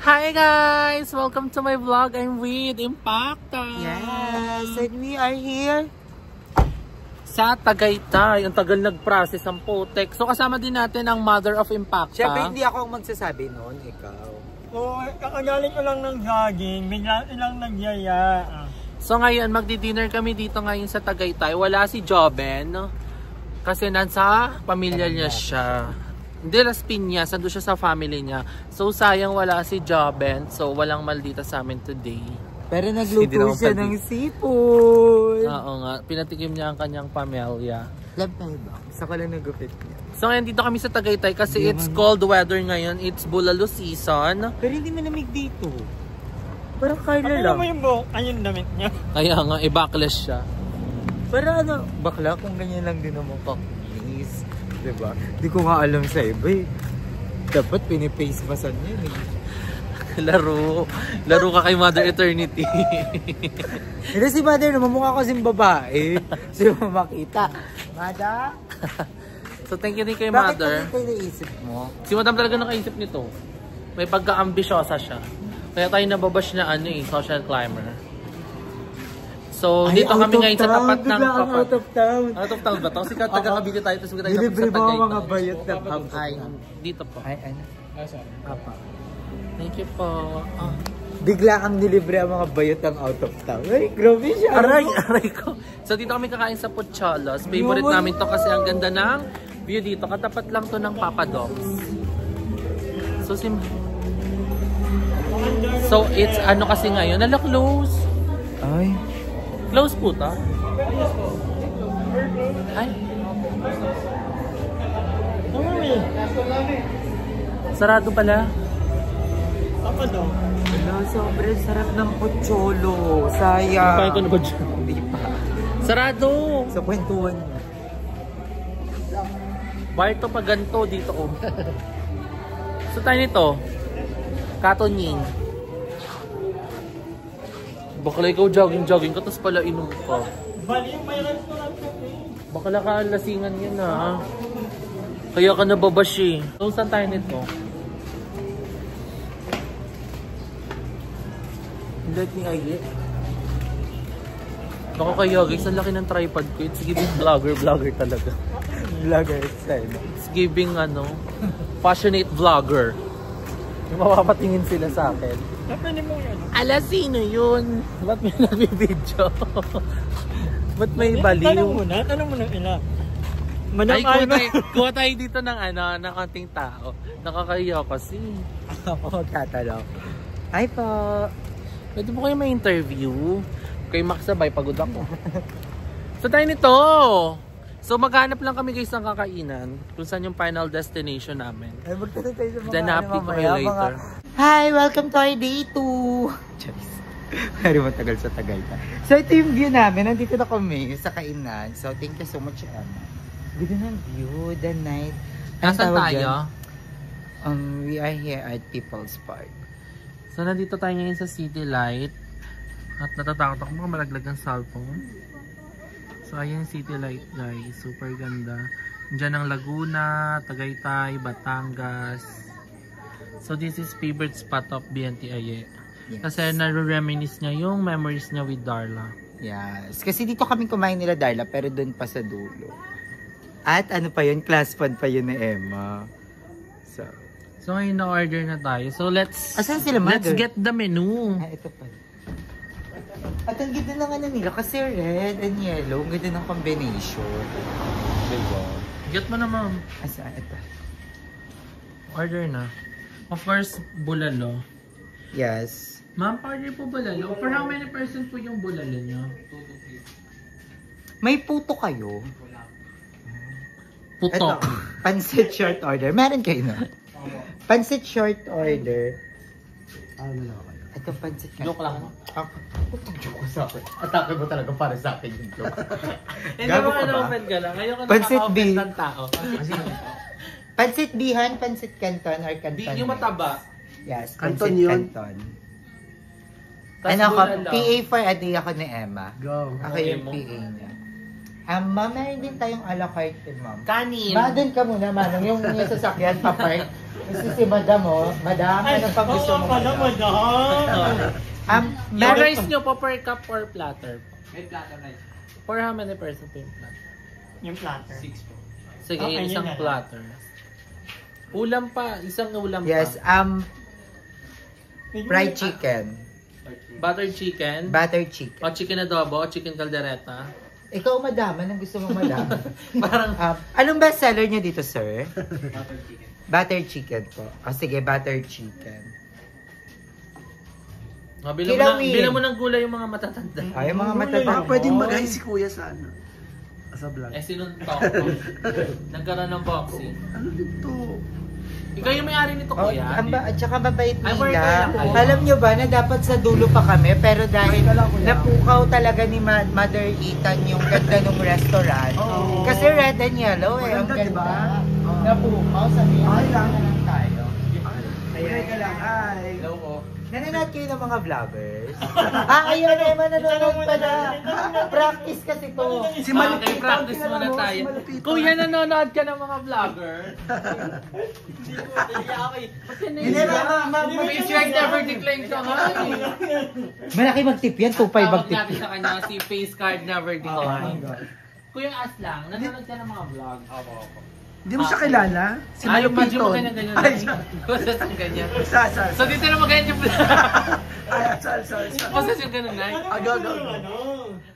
Hi guys! Welcome to my vlog. I'm with Impacta. Yes, and we are here sa Tagaytay. Ang tagal nag-process ang Potek. So kasama din natin ang mother of Impacta. Siyempre hindi ako ang magsasabi noon, ikaw. Oo, kakagaling ko lang ng jogging, bigla silang nagyaya. So ngayon, magdi-dinner kami dito ngayon sa Tagaytay. Wala si Joben, kasi nasa pamilya niya siya. Hindi, Las Piñas, nandun siya sa family niya. So sayang wala si Joben, so walang maldita sa amin today. Pero nagluto siya ng seafood. Oo nga, pinatikim niya ang kanyang pamilya. Love na ba? Sa lang nagupit niya. So ngayon dito kami sa Tagaytay kasi it's cold weather ngayon. It's bulalo season. Pero hindi malamig dito. Parang Carla lang. Ano mo yung buhok? Ayun damit niya. Kaya nga, i-backlash siya. Para ano, bakla kung ganyan lang din naman kakis. Diba? Di ko nga alam sa iba eh. Dapat pinipaste masan yan eh. Laro ka kay Mother Eternity. Hindi si Mother naman mukha kasing babae. So makita. Mada? So thank you din kay Bakit Mother. Bakit ito naisip mo? Si Madam talaga nakaisip nito. May pagka-ambisyosa siya. Kaya tayo nababash na social climber. So Ay, dito kami ngayon sa tapat ng out of town. Out of town ba to? Kasi taga-Cavite tayo, tapos tayo Dilibre sa mo Tagaytay. mga bayot na Ay, dito po. Ay, ano? Apa. Thank you po. Bigla ang nilibre ang mga bayot ng out of town. Ay, grabe siya. Aray ko. So dito kami kakain sa Pochalos. Favorite namin to kasi ang ganda ng view dito. Katapat lang to ng Papa Dogs. So it's ano kasi ngayon, nala close. Ay. Close po ta? Ay. Sarado pala. Ako daw. Wala, sobrang sarap ng pocholo. Sayang. Kain ko na ba dyan? Hindi pa. Sarado! Sa kwentuhan niya. Bar to pa ganito dito oh. So tayo nito. Katoning. Bakla ikaw jogging ka, tapos pala inom ka. Bali yung may restaurant kasi. Bakla ka lasingan yan ha. Kaya ka nababash eh. So saan tayo nito? Let me idea. Baka kaya guys, ang laki ng tripod ko. It's giving vlogger talaga. Vlogger style. It's giving passionate vlogger. Yung mapapatingin sila sa akin. Pwede mo yun. Ala, sino yun? Ba't may nabibidyo? Ba't may baliw? Tanong mo na ila. Ay, kuha tayo dito ng konting tao. Nakakahiya kasi. Ako magtatanong. Ay po. Pwede po kayo may interview. Kayo makasabay, pagod ako. So tayo nito. So maghanap lang kami guys ng kakainan. Kung saan yung final destination namin. Ay, magtanong tayo sa mga Then update ko kayo later. Hi, welcome to our day 2. Charis. Very matagal sa Tagaytay. So ito yung view namin. Nandito na kami sa kainan. So thank you so much, Emma. Ganda ng view, the night. Nasaan tayo? We are here at People's Park. So nandito tayo ngayon sa City Light. At natatakot ako mga malaglag ng cellphone. So ayan yung City Light guys. Super ganda. Diyan ang Laguna, Tagaytay, Batangas. So this is favorite spot of BNTIA. Yes. Kasi nare-reminisce niya yung memories niya with Darla. Yes. Kasi dito kami kumain nila Darla pero doon pa sa dulo. At ano pa yun? Class fund pa yun ni Emma. So ngayon na-order na tayo. So let's get the menu. Ah, ito pa. At ang ganda ng ano nila kasi red and yellow. Ang ganda ng combination. Diba? Get mo na ma'am. Asa? Ito. Order na. Of course, bulalo. Yes. Ma'am, order po bulalo. For how many percent po yung bulalo nyo? May puto kayo? Puto. Ito, pancit short order. Meron kayo na? Pancit short order. Ito pancit ka. Joke lang. Joke ko sa akin. Atake mo talaga para sa akin yung joke. Hindi mo na-open ka lang. Ngayon ka nakaka-open ng tao. Pancit bihan, pancit canton, or canton. Yung mataba. Yes, Canton pancit yun. canton. Ano ako? PA for a day ako ni Emma. Go. Ako yung PA niya. Ma'am, meron din tayong a la carte, ma'am. Kanin. Doon ka muna, Manong. Yung sasakyan, papark. Kasi si Madam, Madam, ano pang gusto mo? Yung rice nyo po per cup or platter? May platter rice. For how many person po yung platter? Yung platter. 6 po. Sige, Okay, isang yun na. platter. Ulam pa, isang ulam Yes, pa. fried chicken. Butter chicken. Butter chicken. O chicken adobo, o chicken caldereta. Ikaw, Madam, anong gusto mong Madam? Parang Anong best seller niyo dito, sir? Butter chicken. Butter chicken po. O sige, butter chicken. bilang mo ng gulay yung mga matatanda. Ay, yung mga matatanda. Pwedeng magay si Kuya sa ano? Sa vlog. Sinuntok ko. Nagkaroon ng boxing. Ano dito? Ikaw yung may-ari nito, kuya. At saka mabait Ay, worker nila. lang kayo. Alam nyo ba na dapat sa dulo pa kami, pero dahil napukaw talaga ni Mother Ethan yung ganda ng restaurant. Oo. Kasi red and yellow eh. Ang Maganda, ganda. diba? Napukaw, sabihin Ay, lang. na lang tayo. Ayun ka lang. Ay. Hello po. Nanonood kayo ng mga vloggers? ayun eh, nanonood pa na. Practice kasi to. Si Malupit. Okay, practice muna tayo. Kuya, nanonood ka ng mga vlogger. Hindi, Face right never decline ka nga. Malaki magtip yan, 2.5 Tawag magtip. natin sa kanya si face card never decline. God. Kuya Aslang, nanonood ka ng mga vlog. Hindi mo siya kilala? Si Ay, yung medyo mo Malupiton. ganyan-ganyan. Ay, Boses yung ganyan. Sal. So dito na magayon yung vlog. Ay, sal. Boses yung ganun, Nay. Agaw.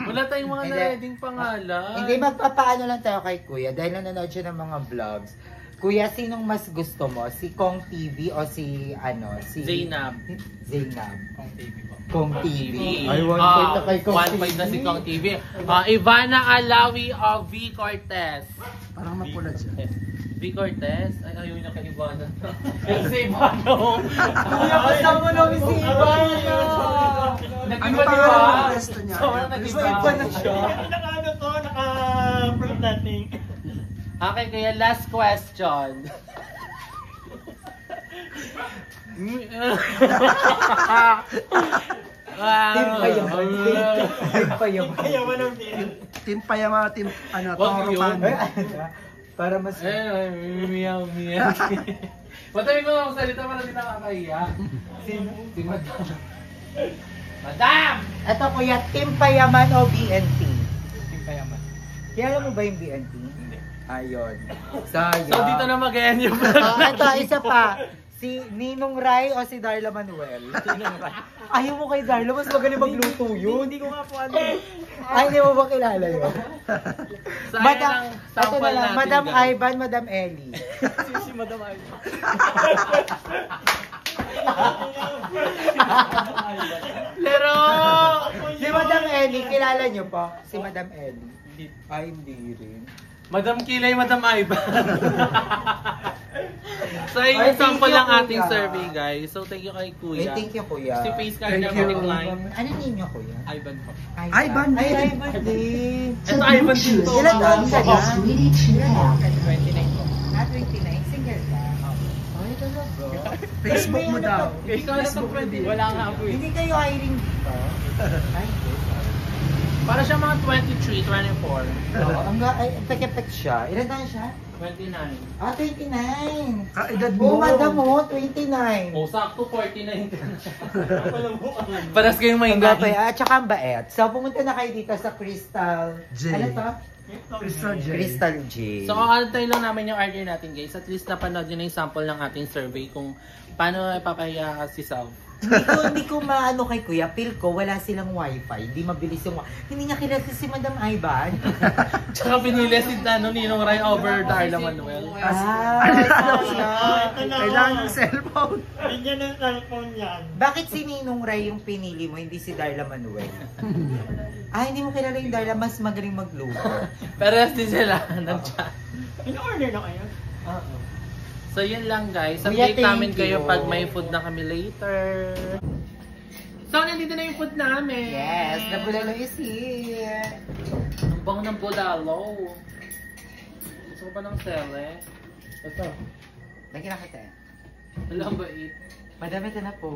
Wala tayong mga Hindi. na-reading pangalan. Hindi, magpapaano lang tayo kay Kuya dahil nanonood siya ng mga vlogs. Kuya, sinong mas gusto mo? Si Kong TV o si Zainab. Zainab. Kong Kong TV. TV. Ay, 1 point na kay Kong 1 point na si Kong TV. Ivana Alawi of V. Cortez. Parang mapulat siya. V. Cortez? Ay, ayaw niya kay Ivana. Si Ivana. Kuya, kasama namin si Ivana. Nag-iba, Ano di pa ba? ang resto niya? Sobrang nag-iba. Iba na siya. Naka-ano to, naka-proof natin. Okay, kaya last question. Team Payaman. Team Payaman. Kaya mo nang din. Team Payama, team ano, Wag Toro yun. Pan. Para mas... Meow, meow. Patayin mo ang salita para di nakakahiya. Si Madam. Madam! Ito Kuya, Team Payaman o BNT? Team Payaman. Kilala mo ba yung BNT? Hindi. Ayun. Sayang. So dito na mag-end yung Ito, isa pa. Si Ninong Rai o si Darla Manuel? Ayaw mo kay Darla, mas magaling magluto yun. Hindi ko nga po ano. Ay, hindi mo ba kilala yun? So ayun lang, ito sample na lang, natin, Madam guys. Ivan, Madam Ellie. Si Madam Ivan. Pero, Si Madam Ellie, kilala nyo po? Si Madam Ellie. Ay, hindi rin. Madam Kilay, Madam Ivan. So ayun Ay, yung sample thank you, ng ating Kuya. survey, guys. So thank you kay Kuya. Thank you, Kuya. Si face card Thank never you. decline. Ano ninyo, Kuya? Ivan po. Ivan Ay, din. Ivan din. Ito Ivan din to. Ilan taon ka na? 29 po. 29. Single ka? Ay, talaga. Facebook mo daw. Ikaw na sa friend. Wala nga po eh. Hindi kayo hiring dito? Ay, Para siya mga 23, 24. oo. Ay, peke-pek siya. Ilan taon siya? 29. 29. Kaedad Oh, mo. madam mo, 29. O, sakto 49 ka na. Paras kayong may Ang gapay, at saka ang bait. So, pumunta na kayo dito sa Crystal... J. Ano to? Crystal J. Crystal J. So, kakantay lang namin yung order natin, guys. At least napanood nyo na yung sample ng ating survey kung paano ipapahiya si Sal. Hindi ko maano kay Kuya, feel ko wala silang wifi, hindi mabilis yung hindi niya kilala si Madam Ivan. Tsaka pinili si Ninong Rai over Darla Manuel. Kailangan ng cellphone. Bigyan ng cellphone yan. Bakit si Ninong Ray yung pinili mo, hindi si Darla Manuel? Hindi mo kilala yung Darla, mas magaling magluto. Parehas din sila nag-chat. In-order na kayo? So yun lang guys. Kuya, Update namin thank kayo you. pag may food na kami later. So nandito na yung food namin. Yes, nabulalo is here. Ang bango ng bulalo. Gusto ko pa ng sele. Ito. Lagi na kita. Alam ba it? Madami ka na po.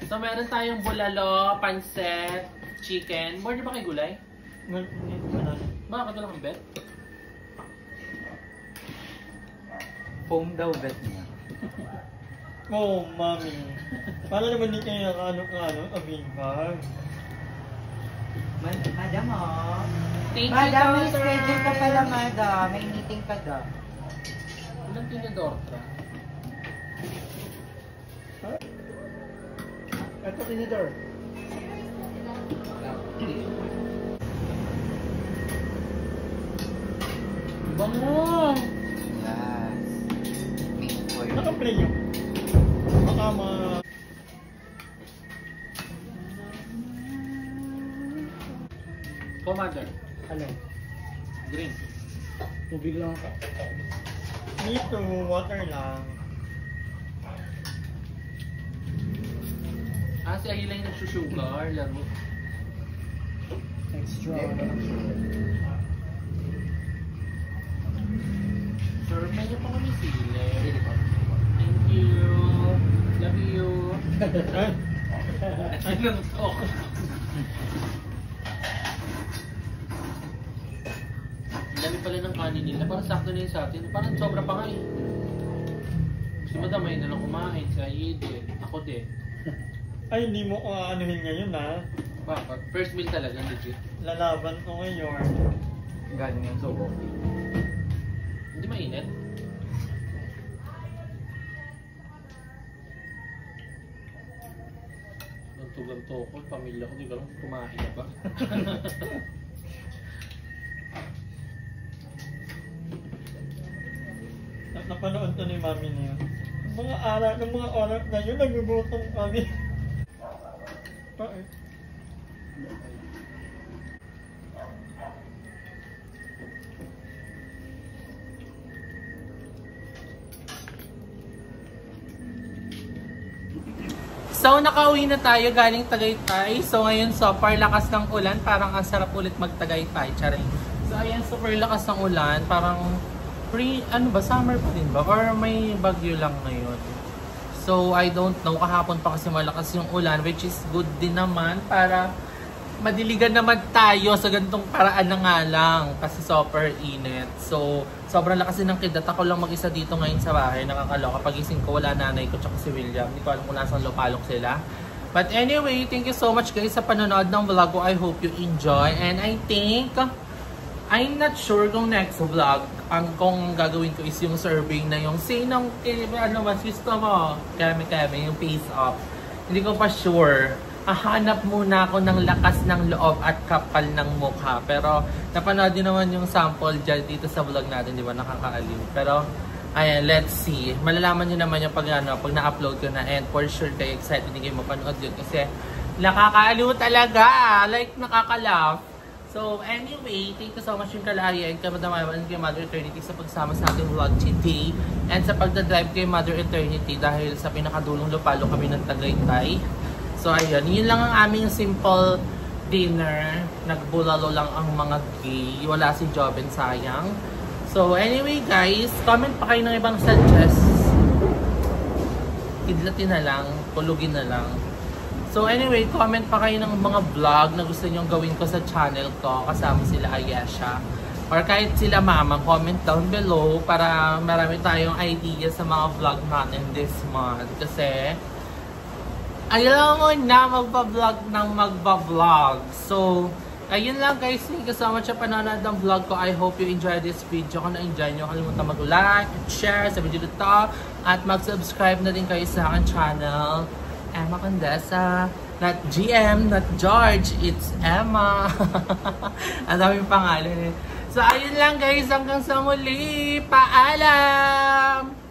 So meron tayong bulalo, pansit, chicken. More di ba kay gulay? Bakit wala kang bet? Foam daw bet niya. Oh, mami. Para naman di kayo nakano-ano, abingkag. Madam, oh. Thank you, Madam, may daughter. schedule ka pala, madam. May meeting ka daw. Ilang tinidorta? Ito tinidor. Bango! Yes. Thank you. Naka-play yun. Baka Commander. Alin? Green. Tubig lang ako. dito, water lang. Ah, si Ahila yung nagsusugar, laro. Extra. Sir, medyo pa kami sila. Thank you. Love you. Ay, lang to. Ang dami pala ng kanin nila. Parang sakto na yun sa atin. Parang sobra pa nga eh. Si Madam ay nalang kumain. Si Ayid eh. Ako din. Ay, hindi mo ko aanuhin ngayon ha. Bakit? First meal talaga, legit. Lalaban ko ngayon. Galing yung subo. Hindi mainit. Ganto-ganto ko. Pamilya ko. Di ka lang kumain na ba? Napanood to ni mami niya. Ng mga oras na yun, nagugutom kami. Bakit? So, nakauwi na tayo galing Tagaytay. So, ngayon, super lakas ng ulan. Parang ang sarap ulit mag-Tagaytay. Charing. So, ayan, super lakas ng ulan. Parang, ano ba, summer pa din ba? Or may bagyo lang ngayon? So, I don't know. Kahapon pa kasi malakas yung ulan, which is good din naman para madiligan naman tayo sa ganitong paraan na nga lang. Kasi super init. So, sobrang lakas din ng kidat. Ako lang mag-isa dito ngayon sa bahay. Nakakaloka. Pagising ko, wala nanay ko tsaka si William. Hindi ko alam kung nasaan lupalok sila. But anyway, thank you so much guys sa panonood ng vlog ko. I hope you enjoy. And I think, I'm not sure kung next vlog, kung gagawin ko is yung survey na yung sinong, ano ba, gusto mo? Kami, yung face off. Hindi ko pa sure. Hahanap muna ako ng lakas ng loob at kapal ng mukha. Pero napanood din naman yung sample dyan dito sa vlog natin, di ba? Nakakaaliw. Pero ayan, let's see. Malalaman nyo naman yung pag na-upload ko na. And for sure kayo excited din kayo mapanood yun. Kasi nakakaaliw talaga. Like nakaka-laugh. So anyway, thank you so much yung kalaya and kamadamayan kay Mother Eternity sa pagsama sa ating vlog today. And sa pagdadrive kay Mother Eternity dahil sa pinakadulong lupalo kami ng Tagaytay. So ayun, yun lang ang aming simple dinner. Nagbulalo lang ang mga gay. Wala si Joven, sayang. So anyway guys, comment pa kayo ng ibang suggest. Idlatin na lang, kulugin na lang. So anyway, comment pa kayo ng mga vlog na gusto nyong gawin ko sa channel ko. Kasama sila Ayesha. Or kahit sila mama, comment down below para marami tayong idea sa mga vlog natin this month. Kasi ayaw mo na magpa-vlog ng magpa-vlog. So, ayun lang guys. Thank you so much sa panonood ng vlog ko. I hope you enjoyed this video. Kung na-enjoy nyo, kalimutan mag-like, share sa video nito. At mag-subscribe na din kayo sa aking channel. Emma Condesa. Not GM, not George. It's Emma. Ang daming pangalan eh. So, ayun lang guys. Hanggang sa muli. Paalam!